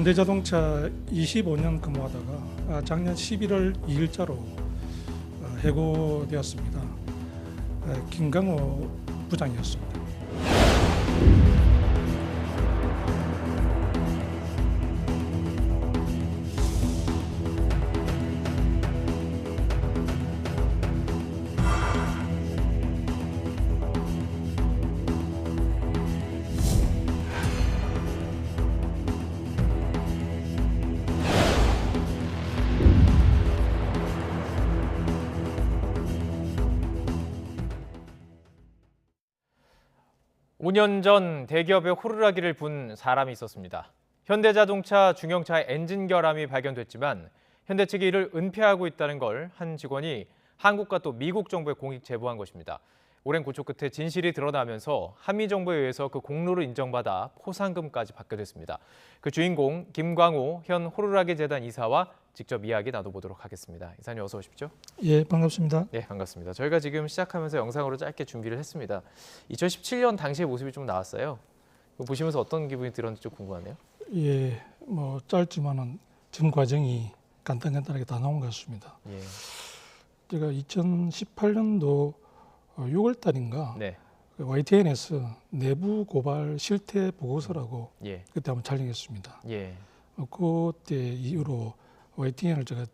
현대자동차 25년 근무하다가 작년 11월 2일자로 해고되었습니다. 김강호 부장이었습니다. 오 년 전 대기업에 호루라기를 분 사람이 있었습니다. 현대자동차 중형차 엔진 결함이 발견됐지만 현대 측이 이를 은폐하고 있다는 걸 한 직원이 한국과 또 미국 정부에 공익 제보한 것입니다. 오랜 고초 끝에 진실이 드러나면서 한미 정부에 의해서 그 공로를 인정받아 포상금까지 받게 됐습니다. 그 주인공 김광호 현 호루라기 재단 이사와 직접 이야기 나눠보도록 하겠습니다. 이사님 어서 오십시오. 예, 반갑습니다. 네, 반갑습니다. 저희가 지금 시작하면서 영상으로 짧게 준비를 했습니다. 2017년 당시의 모습이 좀 나왔어요. 보시면서 어떤 기분이 들었는지 좀 궁금하네요. 예, 뭐 짧지만은 전 과정이 간단하게 다 나온 것 같습니다. 예. 제가 2018년도 6월 달인가 네. YTN에서 내부 고발 실태 보고서라고 예. 그때 한번 촬영했습니다. 예. 그때 이후로 YTN을 제가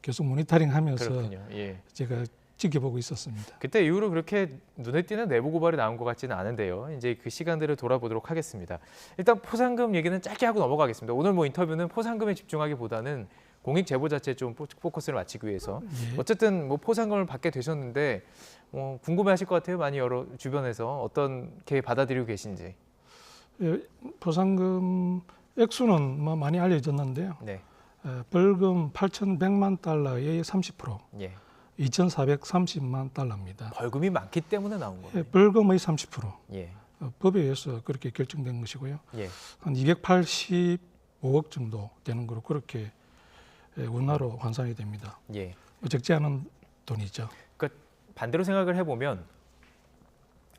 계속 모니터링하면서 그렇군요. 예. 제가 지켜보고 있었습니다. 그때 이후로 그렇게 눈에 띄는 내부 고발이 나온 것 같지는 않은데요. 이제 그 시간들을 돌아보도록 하겠습니다. 일단 포상금 얘기는 짧게 하고 넘어가겠습니다. 오늘 뭐 인터뷰는 포상금에 집중하기보다는 공익 제보 자체에 좀 포커스를 맞추기 위해서 예. 어쨌든 뭐 포상금을 받게 되셨는데 궁금해하실 것 같아요. 많이 여러 주변에서 어떻게 받아들이고 계신지. 예, 포상금 액수는 뭐 많이 알려졌는데요. 네. 벌금 8,100만 달러의 30%, 예. 2,430만 달러입니다. 벌금이 많기 때문에 나온 예, 거예요. 벌금의 30%. 예. 법에 의해서 그렇게 결정된 것이고요. 예. 한 285억 정도 되는 거로 그렇게 원화로 환산이 됩니다. 예. 적지 않은 돈이죠. 그러니까 반대로 생각을 해보면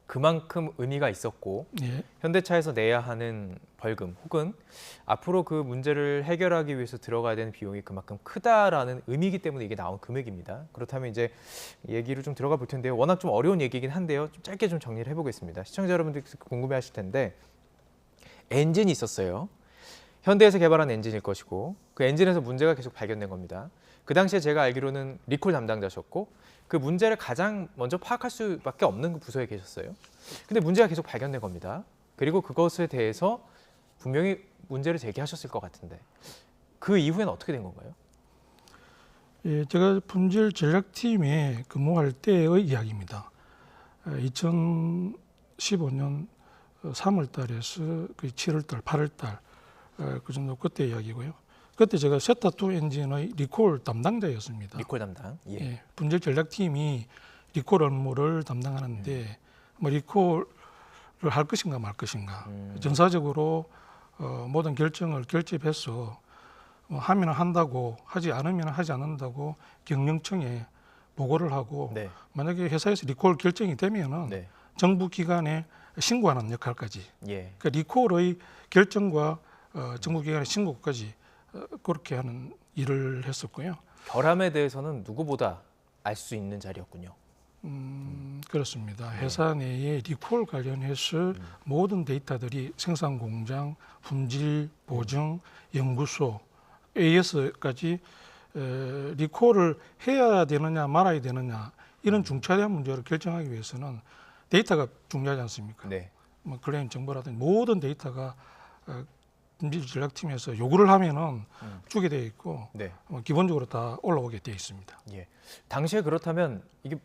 그만큼 의미가 있었고 예. 현대차에서 내야 하는 벌금 혹은 앞으로 그 문제를 해결하기 위해서 들어가야 되는 비용이 그만큼 크다라는 의미이기 때문에 이게 나온 금액입니다. 그렇다면 이제 얘기를 좀 들어가 볼 텐데요. 워낙 좀 어려운 얘기이긴 한데요. 좀 짧게 좀 정리를 해보겠습니다. 시청자 여러분들 궁금해하실 텐데 엔진이 있었어요. 현대에서 개발한 엔진일 것이고 그 엔진에서 문제가 계속 발견된 겁니다. 그 당시에 제가 알기로는 리콜 담당자셨고 그 문제를 가장 먼저 파악할 수밖에 없는 그 부서에 계셨어요. 근데 문제가 계속 발견된 겁니다. 그리고 그것에 대해서 분명히 문제를 제기하셨을 것 같은데 그 이후에는 어떻게 된 건가요? 예, 제가 품질 전략팀에 근무할 때의 이야기입니다. 2015년 3월 달에서 7월 달, 8월 달 그 정도 그때 이야기고요. 그때 제가 세타2 엔진의 리콜 담당자였습니다. 리콜 담당. 예. 예, 품질 전략팀이 리콜 업무를 담당하는데 뭐 리콜을 할 것인가 말 것인가 전사적으로 모든 결정을 결집해서 하면 한다고 하지 않으면 하지 않는다고 경영청에 보고를 하고 네. 만약에 회사에서 리콜 결정이 되면은 네. 정부 기관에 신고하는 역할까지 예. 그러니까 리콜의 결정과 정부 기관의 신고까지 그렇게 하는 일을 했었고요. 결함에 대해서는 누구보다 알 수 있는 자리였군요. 그렇습니다. 회사 내에 리콜 관련해서 모든 데이터들이 생산 공장, 품질 보증, 연구소, AS까지 리콜을 해야 되느냐 말아야 되느냐 이런 중차대한 문제를 결정하기 위해서는 데이터가 중요하지 않습니까? 네. 뭐 클레임 정보라든지 모든 데이터가 품질 전략팀에서 요구를 하면은 주게 되어 있고 네. 기본적으로 다 올라오게 되어 있습니다. 예. 당시에 그렇다면 이게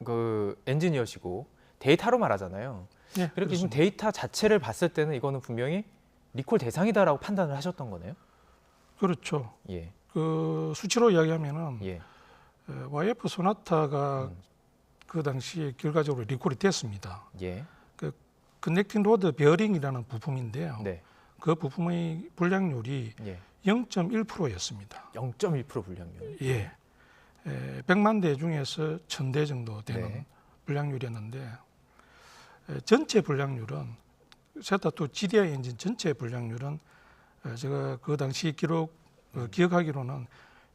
그 엔지니어시고 데이터로 말하잖아요. 네, 그렇게 지금 데이터 자체를 봤을 때는 이거는 분명히 리콜 대상이다라고 판단을 하셨던 거네요. 그렇죠. 예. 그 수치로 이야기하면은 예. YF 소나타가 그 당시에 결과적으로 리콜이 됐습니다. 예. 그 커넥팅 로드 베어링이라는 부품인데요. 네. 그 부품의 불량률이 예. 0.1%였습니다. 0.1% 불량률. 예. 100만 대 중에서 1000대 정도 되는 네. 불량률이었는데 전체 불량률은 세타2 GDI 엔진 전체 불량률은 제가 그 당시 기록 기억하기로는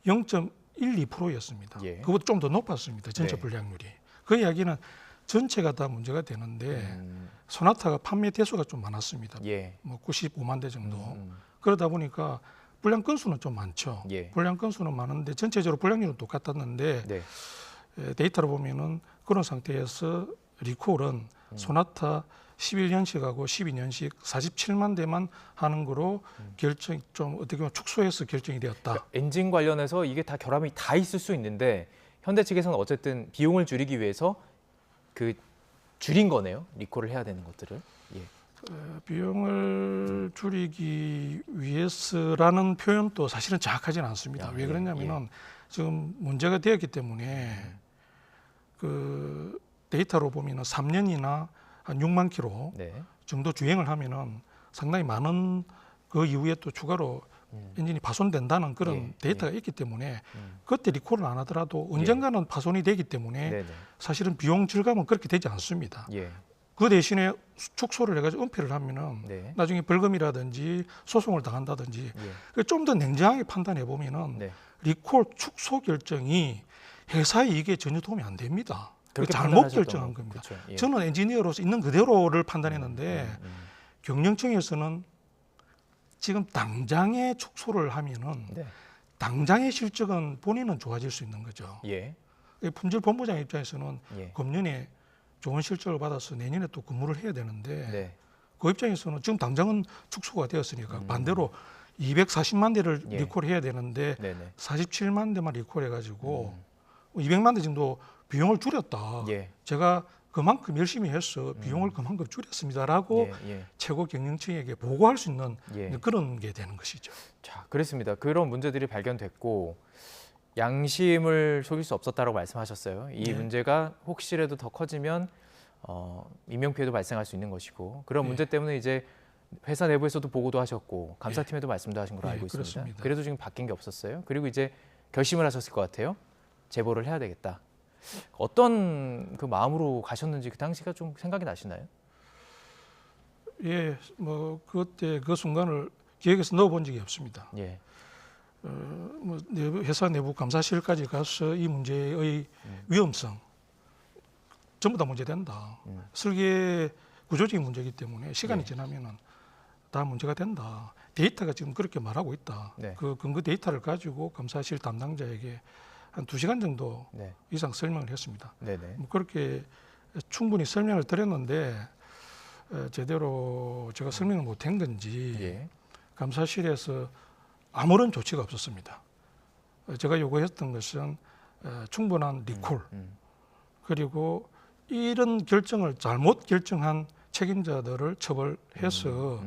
0.12%였습니다. 예. 그것도 좀 더 높았습니다. 전체 네. 불량률이. 그 이야기는 전체가 다 문제가 되는데 소나타가 판매 대수가 좀 많았습니다. 예. 뭐 95만 대 정도. 음. 그러다 보니까 불량 건수는 좀 많죠. 예. 불량 건수는 많은데 전체적으로 불량률은 똑같았는데 네. 데이터로 보면은 그런 상태에서 리콜은 소나타 11년식하고 12년식 47만 대만 하는 거로 결정이 좀 어떻게 보면 축소해서 결정이 되었다. 그러니까 엔진 관련해서 이게 다 결함이 다 있을 수 있는데 현대 측에서는 어쨌든 비용을 줄이기 위해서 그 줄인 거네요. 리콜을 해야 되는 것들을. 예. 비용을 줄이기 위해서라는 표현도 사실은 정확하지는 않습니다. 왜 그러냐면은 지금 문제가 되었기 때문에 그 데이터로 보면은 3년이나 한 6만 킬로 네. 정도 주행을 하면은 상당히 많은 그 이후에 또 추가로 엔진이 파손된다는 그런 예, 데이터가 있기 때문에 그때 리콜을 안 하더라도 언젠가는 파손이 되기 때문에 네네. 사실은 비용 절감은 그렇게 되지 않습니다. 예. 그 대신에 축소를 해가지고 은폐를 하면은 네. 나중에 벌금이라든지 소송을 당한다든지 예. 좀 더 냉정하게 판단해 보면은 네. 리콜 축소 결정이 회사에 이게 전혀 도움이 안 됩니다. 그렇게 잘못 판단하셨던 결정한 거. 겁니다. 그렇죠. 예. 저는 엔지니어로서 있는 그대로를 판단했는데 경영청에서는 지금 당장에 축소를 하면은 네. 당장의 실적은 본인은 좋아질 수 있는 거죠. 예. 품질 본부장 입장에서는 예. 금년에 좋은 실적을 받아서 내년에 또 근무를 해야 되는데 네. 그 입장에서는 지금 당장은 축소가 되었으니까 반대로 240만 대를 예. 리콜해야 되는데 네네. 47만 대만 리콜해가지고 200만 대 정도 비용을 줄였다. 예. 제가 그만큼 열심히 해서 비용을 그만큼 줄였습니다라고 예. 예. 최고 경영층에게 보고할 수 있는 예. 그런 게 되는 것이죠. 자, 그렇습니다. 그런 문제들이 발견됐고 양심을 속일 수 없었다고 말씀하셨어요. 이 네. 문제가 혹시라도 더 커지면 인명 피해도 발생할 수 있는 것이고 그런 문제 때문에 이제 회사 내부에서도 보고도 하셨고 감사팀에도 말씀도 하신 걸로 알고 있습니다. 그렇습니다. 그래도 지금 바뀐 게 없었어요. 그리고 이제 결심을 하셨을 것 같아요. 제보를 해야 되겠다. 어떤 그 마음으로 가셨는지 그 당시가 좀 생각이 나시나요? 예, 뭐 그때 그 순간을 기획에서 넣어본 적이 없습니다. 예. 뭐 회사 내부 감사실까지 가서 이 문제의 위험성 전부 다 문제된다. 설계 구조적인 문제이기 때문에 시간이 지나면은 다 문제가 된다. 데이터가 지금 그렇게 말하고 있다. 네. 그 근거 데이터를 가지고 감사실 담당자에게 한 2시간 정도 네. 이상 설명을 했습니다. 네네. 뭐 그렇게 충분히 설명을 드렸는데 제대로 제가 설명을 못한 건지 예. 감사실에서 아무런 조치가 없었습니다. 제가 요구했던 것은 충분한 리콜 그리고 이런 결정을 잘못 결정한 책임자들을 처벌해서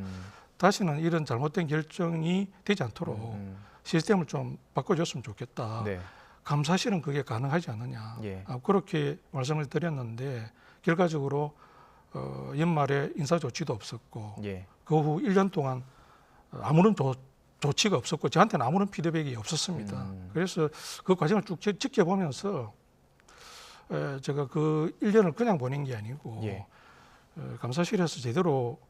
다시는 이런 잘못된 결정이 되지 않도록 시스템을 좀 바꿔줬으면 좋겠다. 네. 감사실은 그게 가능하지 않느냐. 예. 그렇게 말씀을 드렸는데 결과적으로 연말에 인사 조치도 없었고 예. 그 후 1년 동안 아무런 조치가 없었고 저한테는 아무런 피드백이 없었습니다. 그래서 그 과정을 쭉 지켜보면서 제가 그 1년을 그냥 보낸 게 아니고 예. 감사실에서 제대로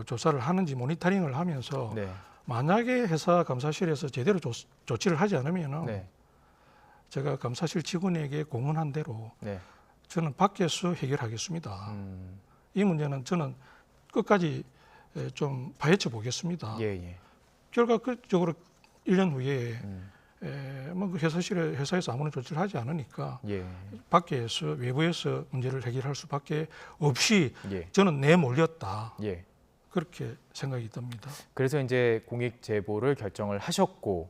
조사를 하는지 모니터링을 하면서 네. 만약에 회사 감사실에서 제대로 조치를 하지 않으면 네. 제가 감사실 직원에게 공언한 대로 네. 저는 밖에서 해결하겠습니다. 이 문제는 저는 끝까지 좀 파헤쳐 보겠습니다. 예. 예. 결과적으로 1년 후에 뭐 그 회사에서 아무런 조치를 하지 않으니까 예. 밖에서 외부에서 문제를 해결할 수밖에 없이 예. 저는 내몰렸다. 예. 그렇게 생각이 듭니다. 그래서 이제 공익 제보를 결정을 하셨고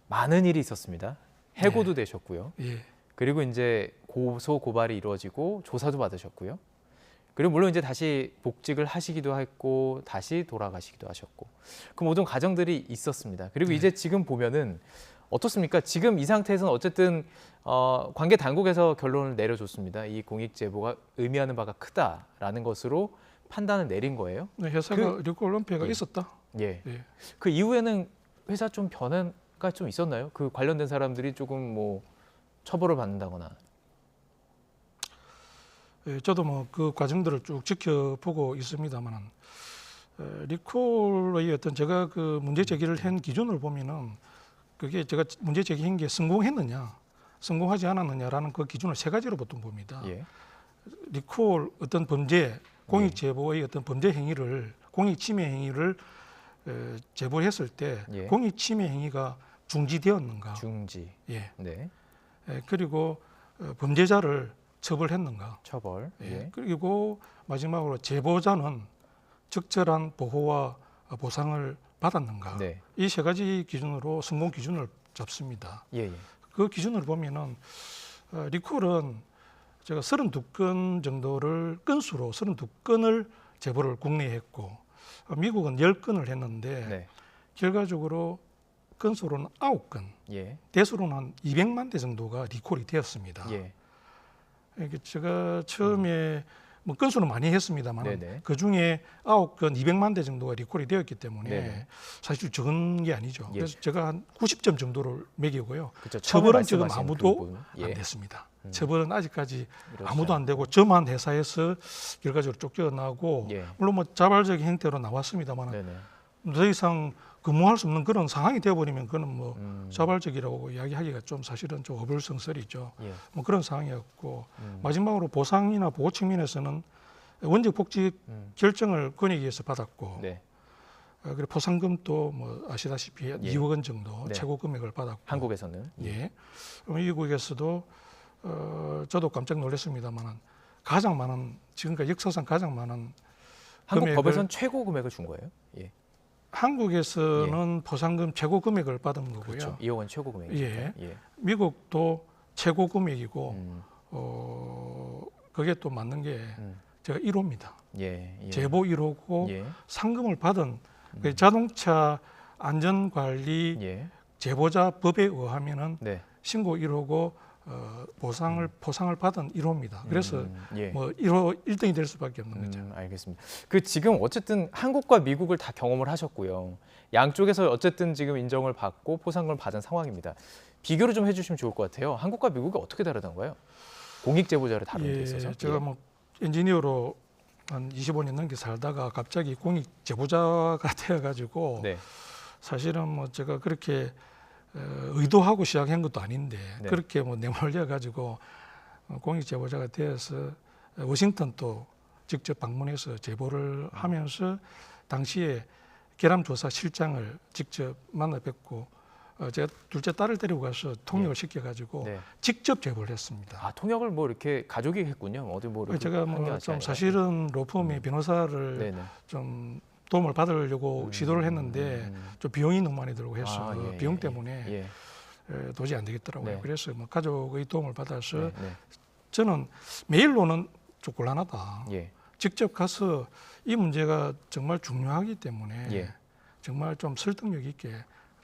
많은 일이 있었습니다. 해고도 되셨고요. 예. 그리고 이제 고소 고발이 이루어지고 조사도 받으셨고요. 그리고 물론 이제 다시 복직을 하시기도 했고 다시 돌아가시기도 하셨고 그 모든 과정들이 있었습니다. 그리고 이제 지금 보면은 어떻습니까? 지금 이 상태에서는 어쨌든 관계 당국에서 결론을 내려줬습니다. 이 공익 제보가 의미하는 바가 크다라는 것으로 판단을 내린 거예요. 네, 회사가 리콜 은폐가 있었다. 예. 예. 그 이후에는 회사 좀 변화가 좀 있었나요? 그 관련된 사람들이 조금 뭐 처벌을 받는다거나. 예, 저도 뭐 그 과정들을 쭉 지켜보고 있습니다만 리콜의 어떤 제가 그 문제 제기를 한 기준을 보면은 그게 제가 문제 제기한 게 성공했느냐, 성공하지 않았느냐라는 그 기준을 세 가지로 보통 봅니다. 예. 리콜 어떤 범죄, 공익 제보의 어떤 범죄 행위를 공익 침해 행위를 제보했을 때 예. 공익 침해 행위가 중지되었는가, 중지. 예. 네. 그리고 범죄자를 처벌했는가, 처벌. 예. 그리고 마지막으로 제보자는 적절한 보호와 보상을 받았는가. 네. 이 세 가지 기준으로 성공 기준을 잡습니다. 예. 예. 그 기준을 보면은 리콜은 제가 32건 정도를 건수로 32건을 제보를 국내에 했고 미국은 10건을 했는데 네. 결과적으로 건수로는 9건, 예. 대수로는 한 200만 대 정도가 리콜이 되었습니다. 예. 이게 제가 처음에 뭐 건수는 많이 했습니다만 네네. 그 중에 9건 200만 대 정도가 리콜이 되었기 때문에 네네. 사실 적은 게 아니죠. 예. 그래서 제가 한 90점 정도를 매기고요. 그렇죠. 처벌은 지금 말씀하신 아무도 그 부분. 안 예. 됐습니다. 처벌은 아직까지 그렇죠. 아무도 안 되고 저만 회사에서 결과적으로 쫓겨나고 예. 물론 뭐 자발적인 형태로 나왔습니다만 네네. 더 이상 근무할 수 없는 그런 상황이 되어버리면 그는 뭐 음. 자발적이라고 이야기하기가 좀 사실은 좀 어불성설이죠. 예. 뭐 그런 상황이었고 마지막으로 보상이나 보호 측면에서는 원적 복직 결정을 권익위에서 받았고 네. 그리고 포상금도 뭐 아시다시피 예. 2억 원 정도 네. 최고 금액을 받았고 한국에서는. 예. 미국에서도 저도 깜짝 놀랐습니다만 가장 많은 지금까지 역사상 가장 많은 한국 금액을 법에서는 최고 금액을 준 거예요. 예. 한국에서는 포상금 최고 금액을 받은 거고요. 그렇죠. 2억 원 최고 금액이죠. 예. 예. 미국도 최고 금액이고 음. 그게 또 맞는 게 제가 1호입니다. 예. 예. 제보 1호고 예. 상금을 받은 그 자동차 안전관리 예. 제보자 법에 의하면은 네. 신고 1호고 포상을 받은 1호입니다. 그래서 예. 뭐 1호 1등이 될 수밖에 없는 거죠. 알겠습니다. 그 지금 어쨌든 한국과 미국을 다 경험을 하셨고요. 양쪽에서 어쨌든 지금 인정을 받고 포상금을 받은 상황입니다. 비교를 좀 해주시면 좋을 것 같아요. 한국과 미국이 어떻게 다르던가요? 공익 제보자를 다루는 데 있어서. 제가 뭐 엔지니어로 한 25년 넘게 살다가 갑자기 공익 제보자가 되어가지고 네. 사실은 뭐 제가 그렇게 의도하고 시작한 것도 아닌데 네. 그렇게 뭐 내몰려 가지고 공익 제보자가 되어서 워싱턴 또 직접 방문해서 제보를 하면서 당시에 계람조사 실장을 직접 만나 뵙고 제가 둘째 딸을 데리고 가서 통역을 시켜가지고 네. 직접 제보를 했습니다. 아, 통역을 뭐 이렇게 가족이 했군요. 어디 뭐 이렇게 제가 한 게 뭐 아니라. 좀 사실은 로펌의 변호사를 네네. 좀 도움을 받으려고 시도를 했는데 좀 비용이 너무 많이 들고 해서 아, 예, 비용 예, 때문에 예. 도저히 안 되겠더라고요. 네. 그래서 뭐 가족의 도움을 받아서 네, 네. 저는 메일로는 좀 곤란하다. 예. 직접 가서 이 문제가 정말 중요하기 때문에 예. 정말 좀 설득력 있게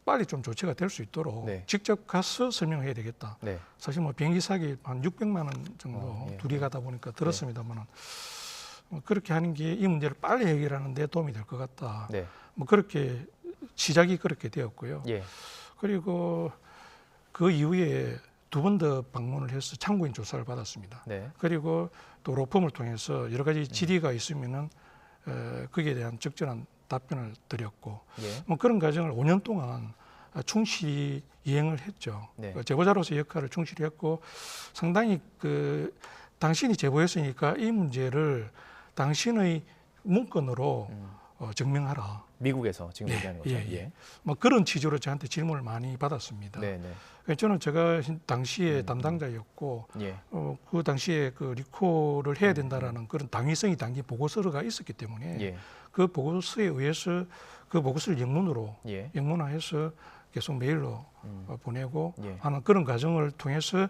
빨리 좀 조치가 될 수 있도록 네. 직접 가서 설명해야 되겠다. 네. 사실 뭐 비행기 사기 한 600만 원 정도 예. 둘이 가다 보니까 들었습니다만은 그렇게 하는 게 이 문제를 빨리 해결하는 데 도움이 될 것 같다. 네. 뭐 그렇게 시작이 그렇게 되었고요. 예. 그리고 그 이후에 두 번 더 방문을 해서 참고인 조사를 받았습니다. 네. 그리고 또 로펌을 통해서 여러 가지 질의가 있으면은 거기에 대한 적절한 답변을 드렸고 예. 뭐 그런 과정을 5년 동안 충실히 이행을 했죠. 네. 그 제보자로서 역할을 충실히 했고 상당히 그 당신이 제보했으니까 이 문제를 당신의 문건으로 증명하라. 미국에서 지금 얘기하는 거죠. 예. 뭐 그런 취지로 저한테 질문을 많이 받았습니다. 네, 네. 그래서 저는 제가 당시에 담당자였고 예. 그 당시에 그 리콜을 해야 된다라는 그런 당위성이 담긴 보고서가 있었기 때문에 예. 그 보고서에 의해서 그 보고서를 영문으로 예. 영문화해서 계속 메일로 보내고 예. 하는 그런 과정을 통해서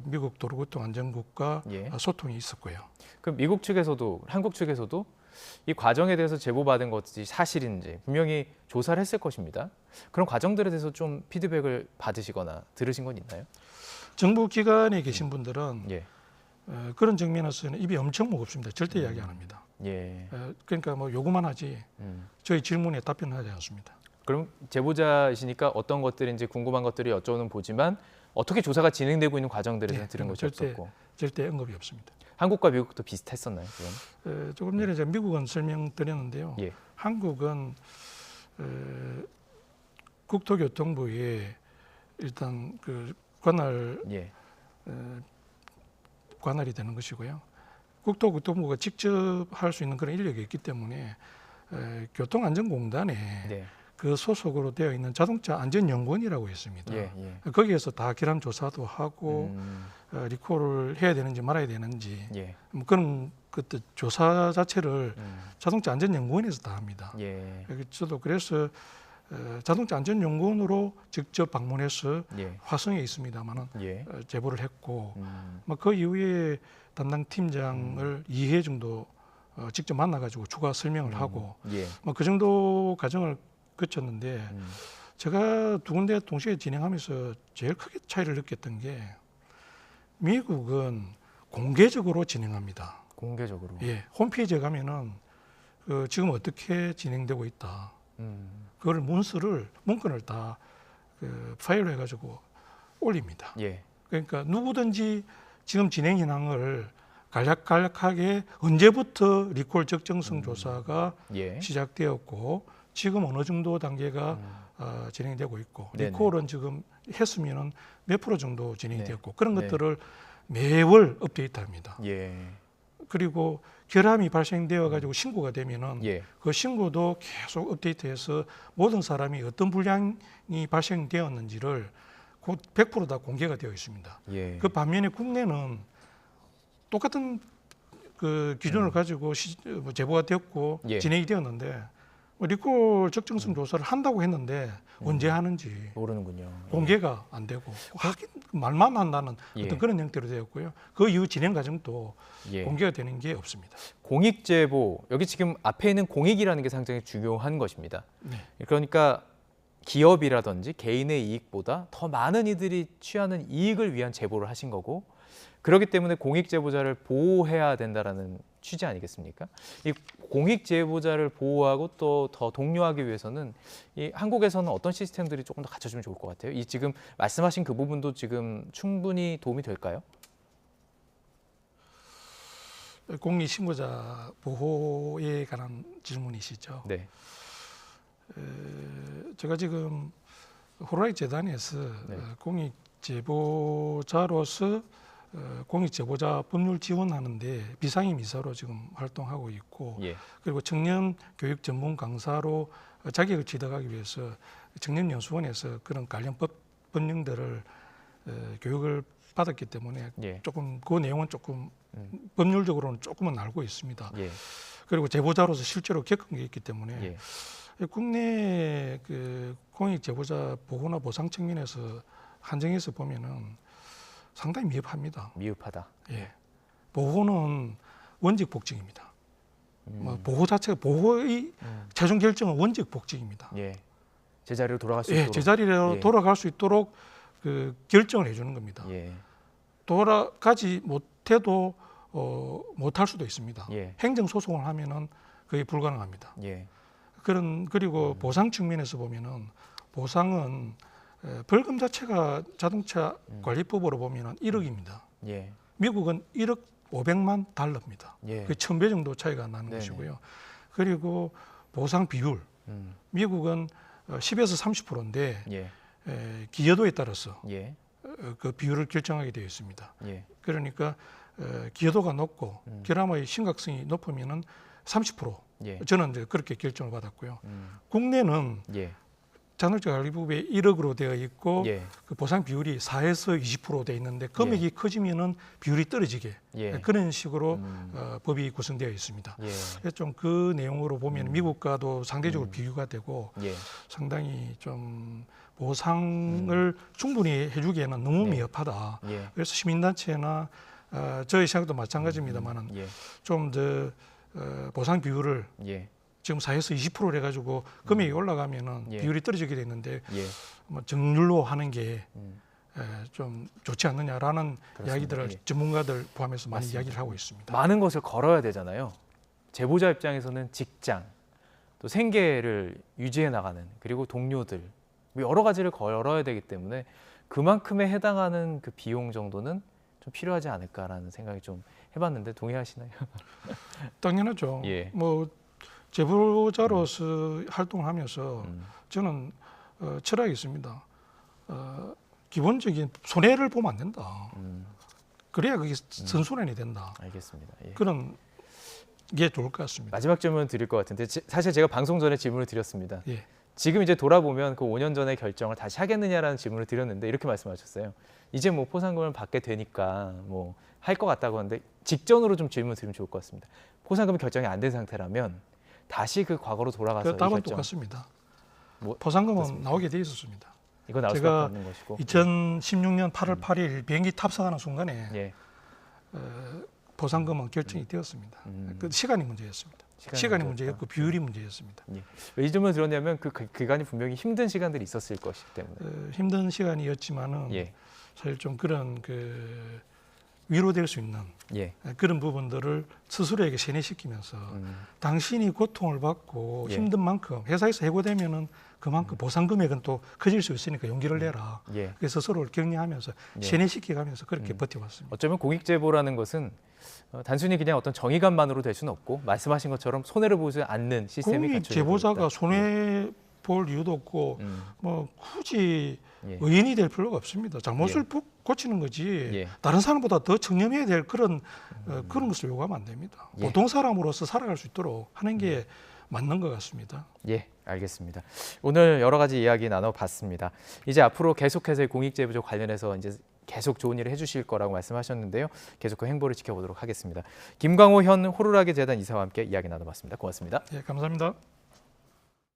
미국 도로교통안전국과 예. 소통이 있었고요. 그럼 미국 측에서도 한국 측에서도 이 과정에 대해서 제보받은 것이 사실인지 분명히 조사를 했을 것입니다. 그런 과정들에 대해서 좀 피드백을 받으시거나 들으신 건 있나요? 정부 기관에 계신 분들은 예. 그런 측면에서는 입이 엄청 무겁습니다. 절대 이야기 안 합니다. 예. 그러니까 뭐 요구만 하지 저희 질문에 답변하지 않습니다. 그럼 제보자이시니까 어떤 것들인지 궁금한 것들이 여쭤는 보지만 어떻게 조사가 진행되고 있는 과정들에 대해서 들은 것이 절대, 없었고 절대 언급이 없습니다. 한국과 미국도 비슷했었나요? 그럼? 조금 전에 제가 미국은 설명드렸는데요. 예. 한국은 국토교통부에 일단 그 예. 관할이 되는 것이고요. 국토교통부가 직접 할 수 있는 그런 인력이 있기 때문에 교통안전공단에 네. 그 소속으로 되어 있는 자동차 안전연구원이라고 있습니다. 예. 거기에서 다 기란 조사도 하고 리콜을 해야 되는지 말아야 되는지 예. 뭐 그런 그때 조사 자체를 자동차 안전연구원에서 다 합니다. 예. 저도 그래서 자동차 안전연구원으로 직접 방문해서 예. 화성에 있습니다만은 예. 제보를 했고 그 이후에 담당 팀장을 2회 정도 직접 만나가지고 추가 설명을 하고 예. 그 정도 과정을 거쳤는데 제가 두 군데 동시에 진행하면서 제일 크게 차이를 느꼈던 게 미국은 공개적으로 진행합니다. 공개적으로. 예, 홈페이지에 가면은 지금 어떻게 진행되고 있다. 그걸 문건을 다 파일로 해가지고 올립니다. 예. 그러니까 누구든지 지금 진행 현황을 간략하게 언제부터 리콜 적정성 조사가 예. 시작되었고 지금 어느 정도 단계가 진행되고 있고 네네. 리콜은 지금 했으면은 몇 프로 정도 진행되었고 그런 네. 것들을 매월 업데이트합니다. 예. 그리고 결함이 발생되어 가지고 신고가 되면은 예. 그 신고도 계속 업데이트해서 모든 사람이 어떤 불량이 발생되었는지를 곧 100%다 공개가 되어 있습니다. 예. 그 반면에 국내는 똑같은 그 기준을 가지고 제보가 되었고 예. 진행이 되었는데 리콜 적정성 조사를 한다고 했는데 언제 하는지 모르는군요. 공개가 안 되고 하긴 말만 한다는 예. 어떤 그런 형태로 되었고요. 그 이후 진행 과정도 예. 공개가 되는 게 없습니다. 공익 제보, 여기 지금 앞에 있는 공익이라는 게 상당히 중요한 것입니다. 네. 그러니까 기업이라든지 개인의 이익보다 더 많은 이들이 취하는 이익을 위한 제보를 하신 거고, 그렇기 때문에 공익 제보자를 보호해야 된다라는 취지 아니겠습니까? 이 공익 제보자를 보호하고 또 더 독려하기 위해서는 이 한국에서는 어떤 시스템들이 조금 더 갖춰지면 좋을 것 같아요. 이 지금 말씀하신 그 부분도 지금 충분히 도움이 될까요? 공익 신고자 보호에 관한 질문이시죠. 네. 제가 지금 호라이 재단에서 네. 공익 제보자로서 공익 제보자 법률 지원하는데 비상임 이사로 지금 활동하고 있고 예. 그리고 청년 교육 전문 강사로 자격을 취득하기 위해서 청년연수원에서 그런 관련 법령들을 교육을 받았기 때문에 예. 조금 그 내용은 조금 법률적으로는 조금은 알고 있습니다. 예. 그리고 제보자로서 실제로 겪은 게 있기 때문에 예. 국내 그 공익 제보자 보호나 보상 측면에서 한정해서 보면은 상당히 미흡합니다. 미흡하다. 예, 보호는 원직 복직입니다. 보호 자체가 보호의 최종 결정은 원직 복직입니다. 예. 제자리로 돌아갈 수 예, 있도록. 제자리로 예. 돌아갈 수 있도록 그 결정을 해주는 겁니다. 예. 돌아가지 못해도 못할 수도 있습니다. 예. 행정 소송을 하면은 거의 불가능합니다. 예. 그리고 보상 측면에서 보면은 보상은 벌금 자체가 자동차 관리법으로 보면은 1억입니다. 예. 미국은 1억 500만 달러입니다. 예. 그 1000배 정도 차이가 나는 네네. 것이고요. 그리고 보상 비율, 미국은 10에서 30%인데 예. 기여도에 따라서 예. 그 비율을 결정하게 되어 있습니다. 예. 그러니까 기여도가 높고 결함의 심각성이 높으면은 30%. 예. 저는 이제 그렇게 결정을 받았고요. 국내는 예. 자동차 관리법에 1억으로 되어 있고 예. 그 보상 비율이 4에서 20% 되어 있는데 금액이 커지면은 비율이 떨어지게 예. 그런 식으로 법이 구성되어 있습니다. 예. 좀 그 내용으로 보면 미국과도 상대적으로 비교가 되고 예. 상당히 좀 보상을 충분히 해주기에는 너무 네. 미흡하다. 예. 그래서 시민단체나 저희 생각도 마찬가지입니다만은 예. 좀 더 보상 비율을 예. 지금 4에서 20% 해가지고 금액이 올라가면은 예. 비율이 떨어지게 되는데 예. 뭐 정률로 하는 게 좀 좋지 않느냐라는 그렇습니다. 이야기들을 예. 전문가들 포함해서 많이 맞습니다. 이야기를 하고 있습니다. 많은 것을 걸어야 되잖아요. 제보자 입장에서는 직장, 또 생계를 유지해 나가는, 그리고 동료들, 뭐 여러 가지를 걸어야 되기 때문에 그만큼에 해당하는 그 비용 정도는 좀 필요하지 않을까라는 생각이 좀 해봤는데 동의하시나요? 당연하죠. 예. 뭐 제보자로서 활동을 하면서 저는 철학이 있습니다. 기본적인 손해를 보면 안 된다. 그래야 그게 선순환이 된다. 알겠습니다. 예. 그런 게 좋을 것 같습니다. 마지막 질문 드릴 것 같은데 사실 제가 방송 전에 질문을 드렸습니다. 예. 지금 이제 돌아보면 그 5년 전의 결정을 다시 하겠느냐라는 질문을 드렸는데 이렇게 말씀하셨어요. 이제 뭐 포상금을 받게 되니까 뭐 할 것 같다고 하는데 직전으로 좀 질문 드리면 좋을 것 같습니다. 포상금이 결정이 안 된 상태라면 다시 그 과거로 돌아가서 그 이 답은 결정 똑같습니다. 뭐, 포상금은 어떻습니까? 나오게 돼 있었습니다. 이거 나올 수밖에 제가 없는 것이고. 2016년 8월 8일 비행기 탑승하는 순간에 예. 보상금은 결정이 되었습니다. 그 시간이 문제였습니다. 시간이 문제였고 비율이 문제였습니다. 예. 왜 이 질문을 들었냐면 그 기간이 분명히 힘든 시간들이 있었을 것이기 때문에. 힘든 시간이었지만은 예. 사실 좀 그런 그 위로될 수 있는 예. 그런 부분들을 스스로에게 세뇌시키면서 당신이 고통을 받고 예. 힘든 만큼 회사에서 해고되면은 그만큼 보상 금액은 또 커질 수 있으니까 용기를 내라. 예. 그래서 스스로를 격려하면서 예. 세뇌시켜가면서 그렇게 버텨왔습니다. 어쩌면 공익 제보라는 것은 단순히 그냥 어떤 정의감만으로 될 수는 없고 말씀하신 것처럼 손해를 보지 않는 시스템이 공익 갖춰져 제보자가 있다. 손해 볼 이유도 없고 뭐 굳이 예. 의인이 될 필요가 없습니다. 잘못을 고치는 거지 예. 다른 사람보다 더 청렴해야 될 그런 그런 것을 요구하면 안 됩니다. 예. 보통 사람으로서 살아갈 수 있도록 하는 게 맞는 것 같습니다. 예, 알겠습니다. 오늘 여러 가지 이야기 나눠봤습니다. 이제 앞으로 계속해서 공익제보조 관련해서 이제 계속 좋은 일을 해주실 거라고 말씀하셨는데요. 계속 그 행보를 지켜보도록 하겠습니다. 김광호 현 호루라기 재단 이사와 함께 이야기 나눠봤습니다. 고맙습니다. 예, 감사합니다.